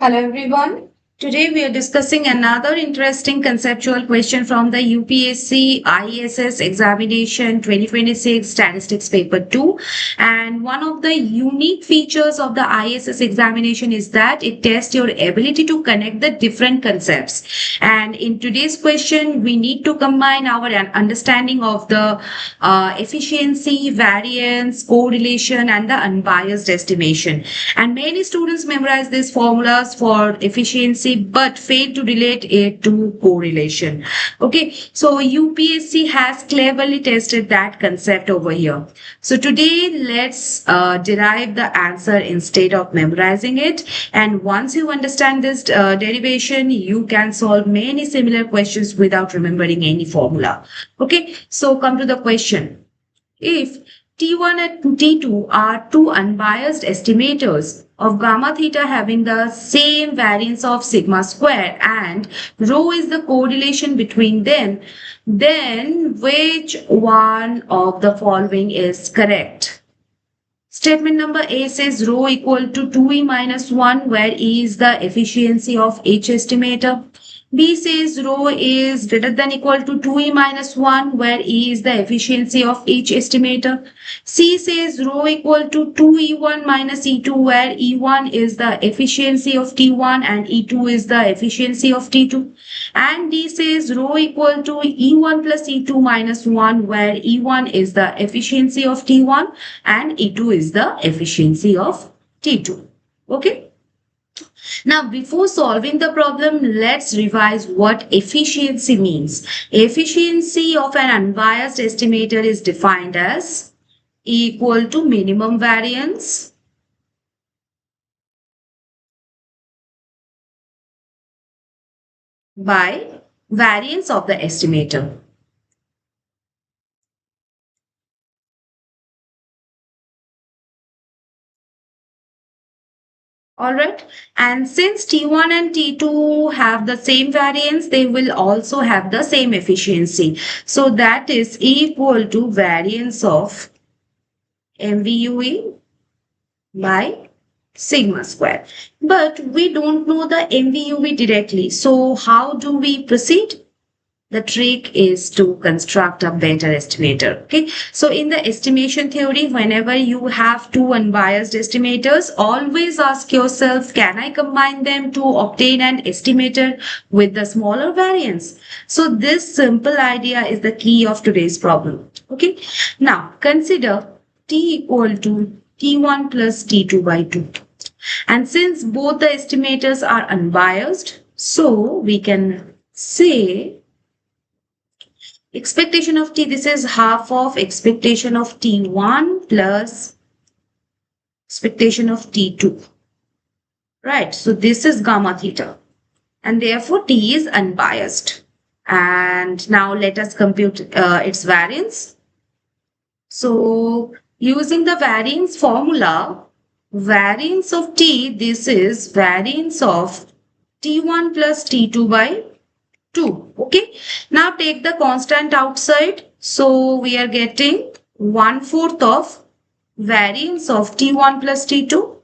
Hello everyone. Today we are discussing another interesting conceptual question from the UPSC ISS examination 2026 statistics paper 2, and one of the unique features of the ISS examination is that it tests your ability to connect the different concepts. And in today's question we need to combine our understanding of the efficiency, variance, correlation and the unbiased estimation. And many students memorize these formulas for efficiency but fail to relate it to correlation. Okay, so UPSC has cleverly tested that concept over here. So today let's derive the answer instead of memorizing it. And once you understand this derivation, you can solve many similar questions without remembering any formula. Okay, so come to the question. If T1 and T2 are two unbiased estimators of gamma theta having the same variance of sigma square and rho is the correlation between them, then which one of the following is correct? Statement number A says rho equal to 2e minus 1, where E is the efficiency of each estimator. B says rho is greater than equal to 2e minus 1, where E is the efficiency of each estimator. C says rho equal to 2e1 minus e2, where e1 is the efficiency of t1 and e2 is the efficiency of t2. And D says rho equal to e1 plus e2 minus 1, where e1 is the efficiency of t1 and e2 is the efficiency of t2. Okay. Now, before solving the problem, let's revise what efficiency means. Efficiency of an unbiased estimator is defined as equal to minimum variance by variance of the estimator. Alright, and since T1 and T2 have the same variance, they will also have the same efficiency. So that is equal to variance of MVUE by sigma square. But we don't know the MVUE directly. So how do we proceed? The trick is to construct a better estimator. Okay, so in the estimation theory, whenever you have two unbiased estimators, always ask yourself, can I combine them to obtain an estimator with the smaller variance? So this simple idea is the key of today's problem. Okay, now consider T equal to T1 plus T2 by 2. And since both the estimators are unbiased, so we can say expectation of T, this is half of expectation of T1 plus expectation of T2. Right, so this is gamma theta and therefore T is unbiased. And now let us compute its variance. So using the variance formula, variance of T, this is variance of T1 plus T2 by 2. Okay, now take the constant outside. So we are getting 1/4 of variance of T1 plus T2.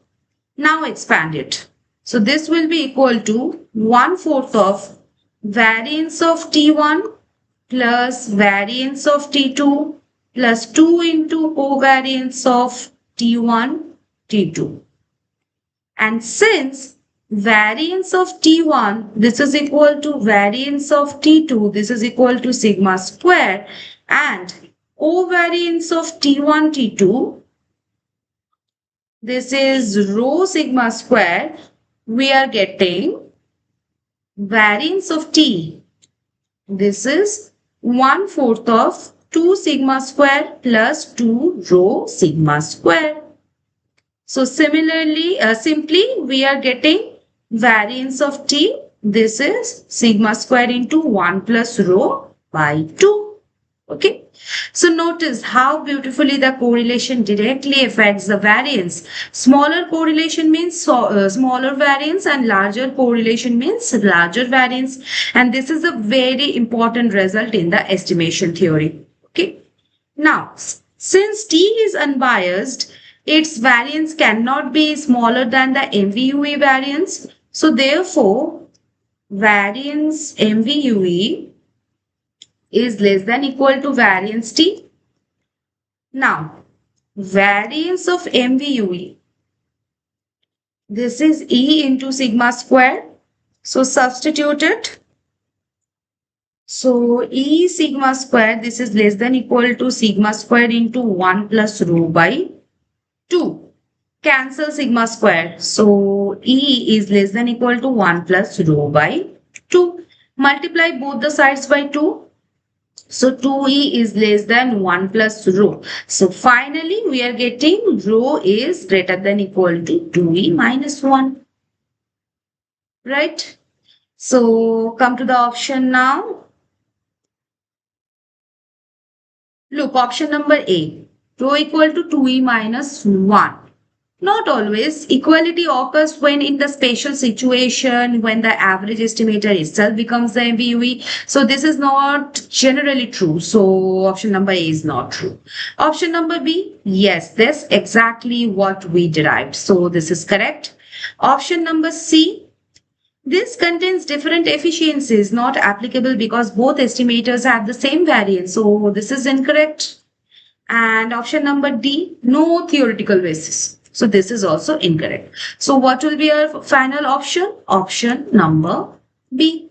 Now expand it. So this will be equal to 1/4 of variance of T1 plus variance of T2 plus 2 into covariance of T1, T2. And since variance of T1, this is equal to variance of T2, this is equal to sigma square, and covariance of T1, T2, this is rho sigma square, we are getting variance of T, this is 1/4 of 2 sigma square plus 2 rho sigma square. So similarly, simply we are getting variance of T, this is sigma square into 1 plus rho by 2. Okay, so notice how beautifully the correlation directly affects the variance. Smaller correlation means smaller variance and larger correlation means larger variance, and this is a very important result in the estimation theory. Okay, now since T is unbiased, its variance cannot be smaller than the MVUE variance. So therefore, variance MVUE is less than equal to variance T. Now, variance of MVUE, this is E into sigma square. So substitute it. So E sigma square, this is less than equal to sigma square into 1 plus rho by 2. Cancel sigma square. So E is less than equal to 1 plus rho by 2. Multiply both the sides by 2. So 2E is less than 1 plus rho. So finally we are getting rho is greater than equal to 2E minus 1. Right? So come to the option now. Look, option number A. Rho equal to 2E minus 1. Not always. Equality occurs when in the spatial situation, when the average estimator itself becomes the MVUE. So this is not generally true. So option number A is not true. Option number B, yes, that's exactly what we derived. So this is correct. Option number C, this contains different efficiencies not applicable because both estimators have the same variance. So this is incorrect. And option number D, no theoretical basis. So this is also incorrect. So what will be our final option? Option number B.